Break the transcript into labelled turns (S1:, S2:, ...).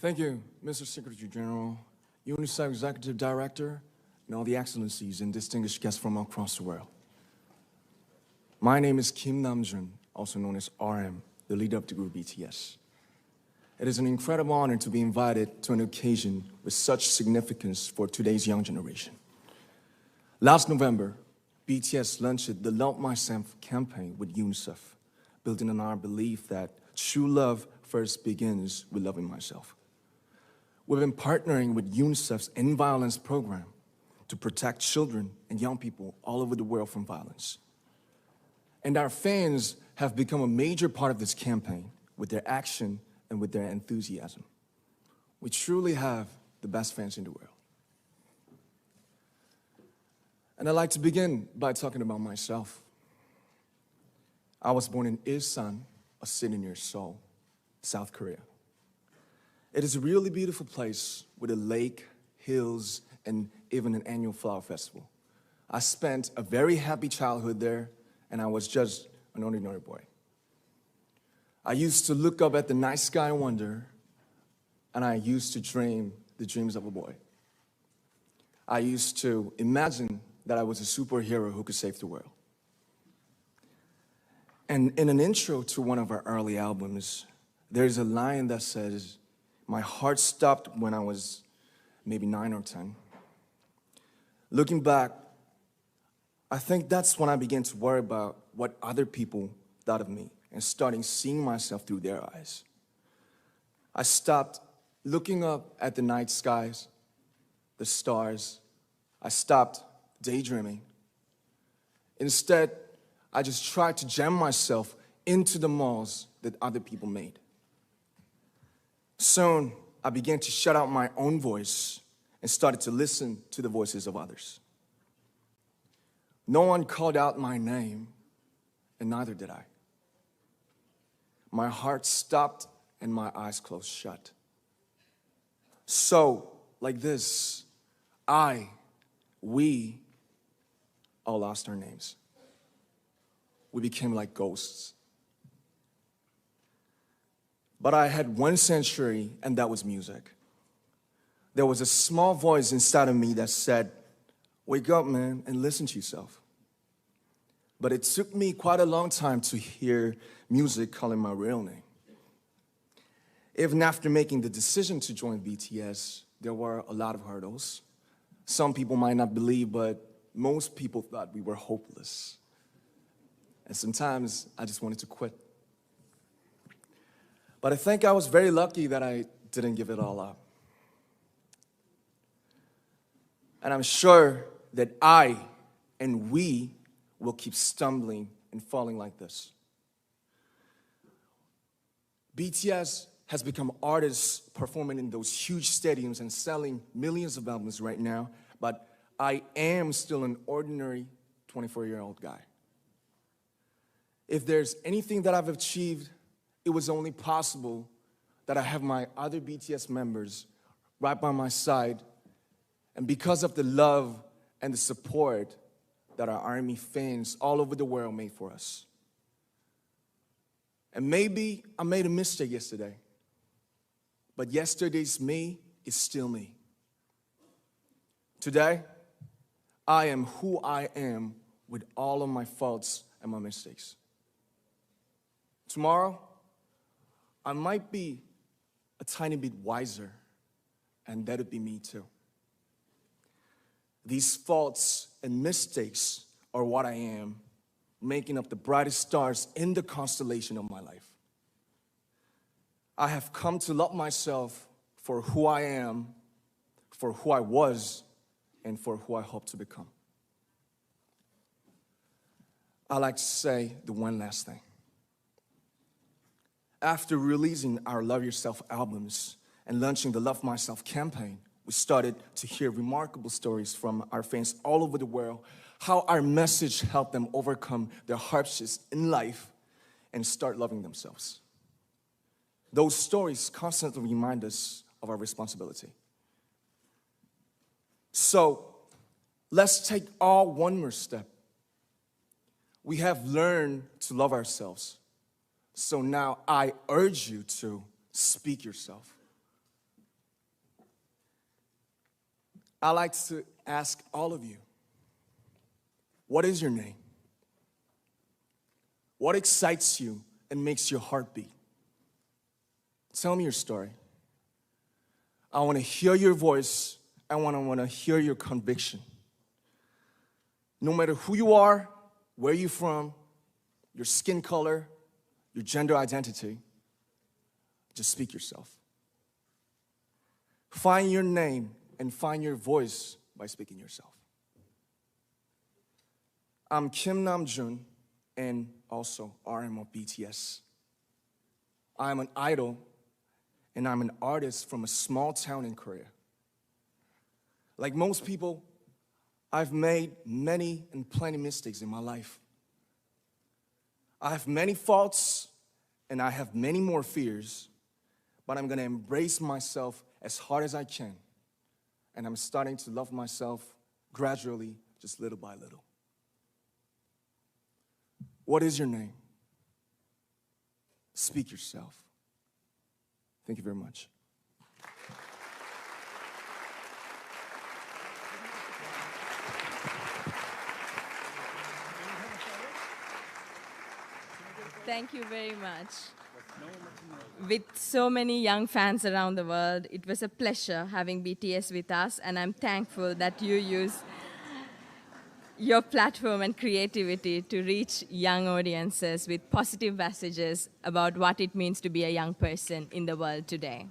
S1: Thank you, Mr. Secretary General, UNICEF Executive Director, and all the excellencies and distinguished guests from across the world. My name is Kim Namjoon, also known as RM, the leader of the group BTS. It is an incredible honor to be invited to an occasion with such significance for today's young generation. Last November, BTS launched the Love Myself campaign with UNICEF, building on our belief that true love first begins with loving myself. We've been partnering with UNICEF's End Violence program to protect children and young people all over the world from violence. And our fans have become a major part of this campaign with their action and with their enthusiasm. We truly have the best fans in the world. And I'd like to begin by talking about myself. I was born in Ilsan, a city near Seoul, South Korea. It is a really beautiful place with a lake, hills, and even an annual flower festival. I spent a very happy childhood there, and I was just an ordinary boy. I used to look up at the night sky and wonder, and I used to dream the dreams of a boy. I used to imagine that I was a superhero who could save the world. And in an intro to one of our early albums, there's a line that says, "My heart stopped when I was maybe 9 or 10. Looking back, I think that's when I began to worry about what other people thought of me and starting seeing myself through their eyes. I stopped looking up at the night skies, the stars. I stopped daydreaming. Instead, I just tried to jam myself into the malls that other people made. Soon, I began to shut out my own voice and started to listen to the voices of others. No one called out my name, and neither did I. My heart stopped and my eyes closed shut. So, like this, we all lost our names. We became like ghosts. But I had one sanctuary, and that was music. There was a small voice inside of me that said, "Wake up, man, and listen to yourself." But it took me quite a long time to hear music calling my real name. Even after making the decision to join BTS, there were a lot of hurdles. Some people might not believe, but most people thought we were hopeless. And sometimes I just wanted to quit. But I think I was very lucky that I didn't give it all up. And I'm sure that I and we will keep stumbling and falling like this. BTS has become artists performing in those huge stadiums and selling millions of albums right now, but I am still an ordinary 24-year-old guy. If there's anything that I've achieved, it was only possible that I have my other BTS members right by my side, and because of the love and the support that our ARMY fans all over the world made for us. And maybe I made a mistake yesterday, but yesterday's me is still me. Today, I am who I am with all of my faults and my mistakes. Tomorrow, I might be a tiny bit wiser, and that would be me too. These faults and mistakes are what I am, making up the brightest stars in the constellation of my life. I have come to love myself for who I am, for who I was, and for who I hope to become. I like to say the one last thing. After releasing our Love Yourself albums and launching the Love Myself campaign, we started to hear remarkable stories from our fans all over the world, how our message helped them overcome their hardships in life and start loving themselves. Those stories constantly remind us of our responsibility. So, let's take all one more step. We have learned to love ourselves. So now I urge you to speak yourself. I'd like to ask all of you, what is your name? What excites you and makes your heart beat? Tell me your story. I want to hear your voice. I want to hear your conviction. No matter who you are, where you're from, your skin color, your gender identity, just speak yourself. Find your name and find your voice by speaking yourself. I'm Kim Namjoon and also RM of BTS. I'm an idol and I'm an artist from a small town in Korea. Like most people, I've made many and plenty mistakes in my life. I have many faults and I have many more fears, but I'm gonna embrace myself as hard as I can. And I'm starting to love myself gradually, just little by little. What is your name? Speak yourself. Thank you very much.
S2: Thank you very much. With so many young fans around the world, it was a pleasure having BTS with us, and I'm thankful that you use your platform and creativity to reach young audiences with positive messages about what it means to be a young person in the world today.